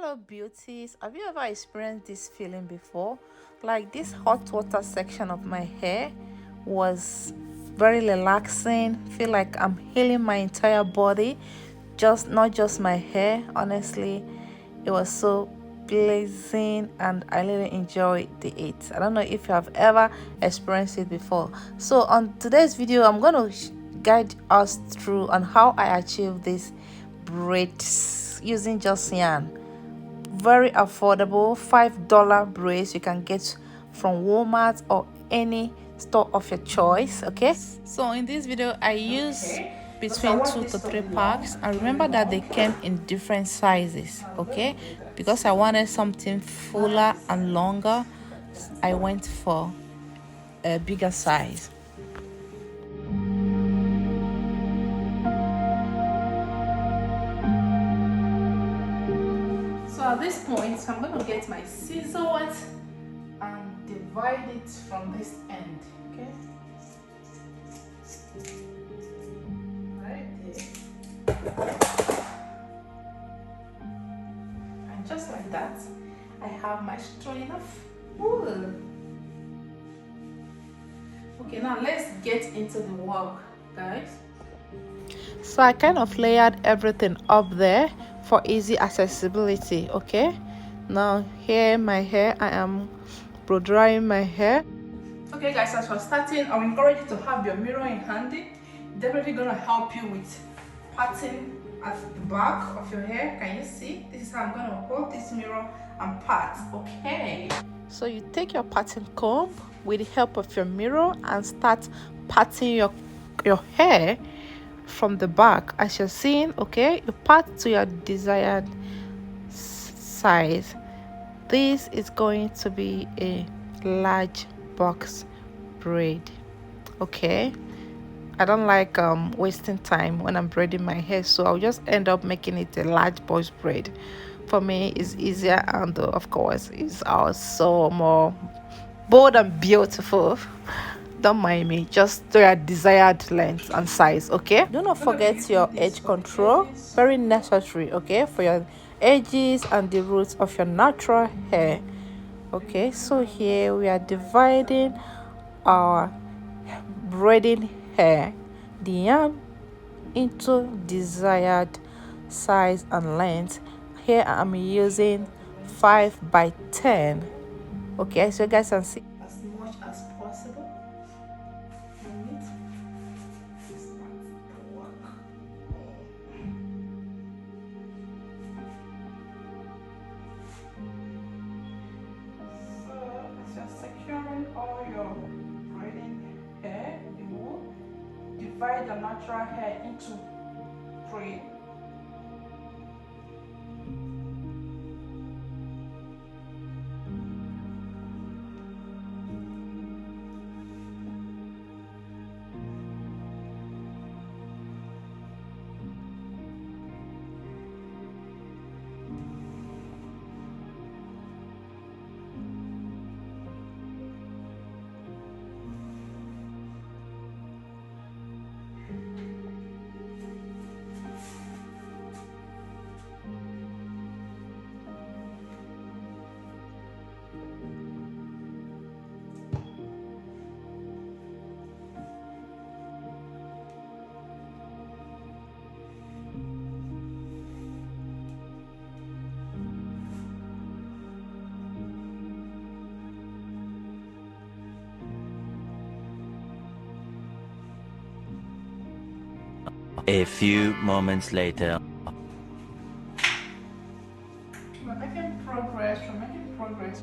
Hello beauties, have you ever experienced this feeling before? Like this hot water section of my hair was very relaxing. Feel like I'm healing my entire body, just not just my hair. Honestly, it was so pleasing and I really enjoyed it. I don't know if you have ever experienced it before. So on today's video, I'm going to guide us through on how I achieve this braids using just yarn. Very affordable $5 braids you can get from Walmart or any store of your choice. Okay, so in this video I use between 2 to 3 packs, and remember that they came in different sizes. Okay, because I wanted something fuller and longer, I went for a bigger size. So at this point, I'm going to get my scissors and divide it from this end. Okay, right there. And just like that, I have my straw enough. Ooh. Okay, now let's get into the work, guys. So I kind of layered everything up there for easy accessibility. Okay, now here my hair, I am blow drying my hair. Okay guys, as we're starting, I will encourage you to have your mirror in handy. Definitely gonna help you with parting at the back of your hair. Can you see? This is how I'm gonna hold this mirror and part. Okay, so you take your parting comb with the help of your mirror and start parting your hair from the back. As you're seeing, okay, you part to your desired size. This is going to be a large box braid. Okay, I don't like wasting time when I'm braiding my hair, so I'll just end up making it a large box braid. For me, it's easier, and of course it's also more bold and beautiful. Don't mind me, just to your desired length and size. Okay, do not forget your edge control, very necessary. Okay, for your edges and the roots of your natural hair. Okay, so here we are dividing our braiding hair, the yarn, into desired size and length. Here I'm using 5 by 10. Okay, so you guys can see as much as possible. Just securing all your braiding hair, you will divide the natural hair into 3. A few moments later. We're making progress. We're making progress.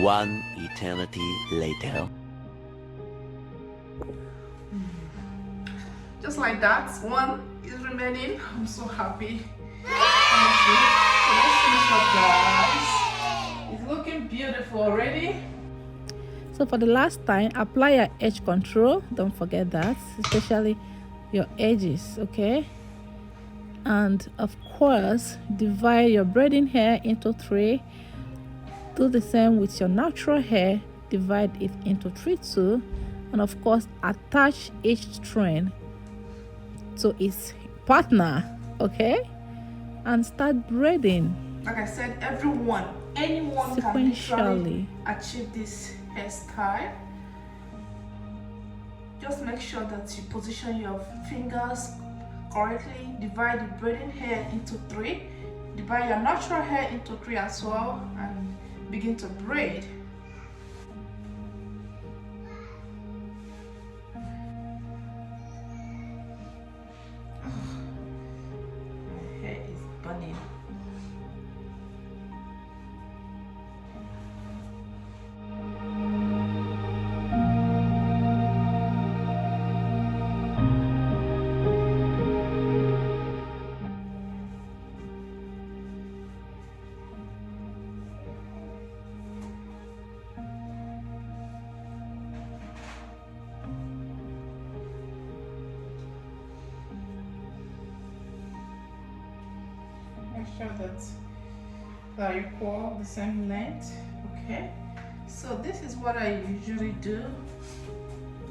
One eternity later. Just like that, one is remaining. I'm so happy. Honestly. So let's finish up, guys. It's looking beautiful already. So for the last time, apply your edge control. Don't forget that, especially your edges, okay? And of course, divide your braiding hair into 3. Do the same with your natural hair. Divide it into 3 too. And of course, attach each strand to its partner, okay? And start braiding. Like I said, anyone can literally achieve this hairstyle. Just make sure that you position your fingers correctly. Divide the braiding hair into 3. Divide your natural hair into 3 as well, and begin to braid. My hair is burning. Make sure that they're equal, the same length. Okay, so this is what I usually do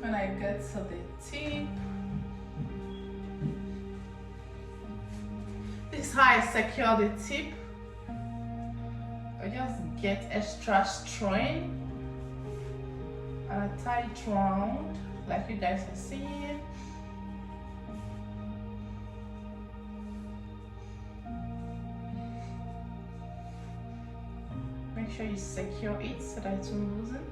when I get to the tip. This is how I secure the tip. I just get extra string and I tie it round like you guys are seeing. Make sure you secure it so that it won't loosen.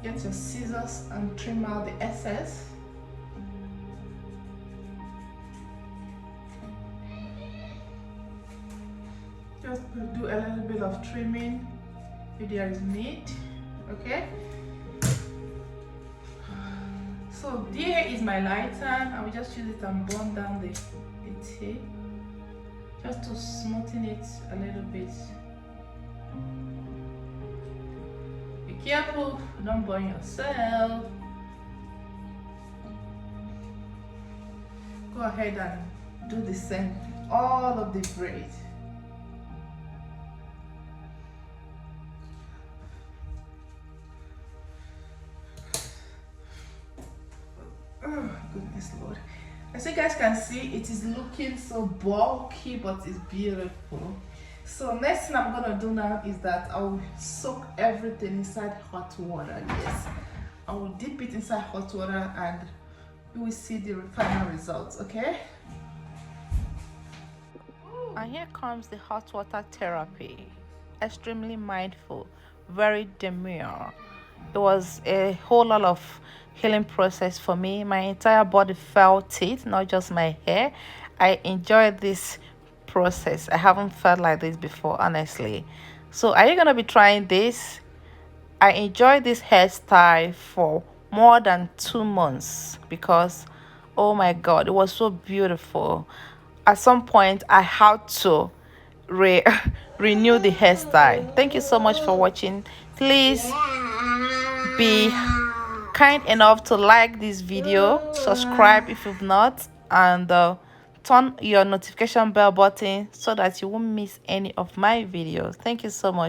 Get your scissors and trim out the excess. Just do a little bit of trimming if there is need, okay? So here is my lighter. I will just use it and burn down the tip just to smoothen it a little bit. Be careful, don't burn yourself. Go ahead and do the same, all of the braids. Oh goodness Lord. As you guys can see, it is looking so bulky, but it's beautiful. So next thing I'm gonna do now is that I will soak everything inside hot water. Yes, I will dip it inside hot water and you will see the final results, okay? And here comes the hot water therapy. Extremely mindful, very demure. It was a whole lot of healing process for me. My entire body felt it, not just my hair. I enjoyed this process. I haven't felt like this before, honestly. So are you gonna be trying this? I enjoyed this hairstyle for more than 2 months because, oh my god, it was so beautiful. At some point I had to renew the hairstyle. Thank you so much for watching. Please be kind enough to like this video, subscribe if you've not, and turn your notification bell button so that you won't miss any of my videos. Thank you so much.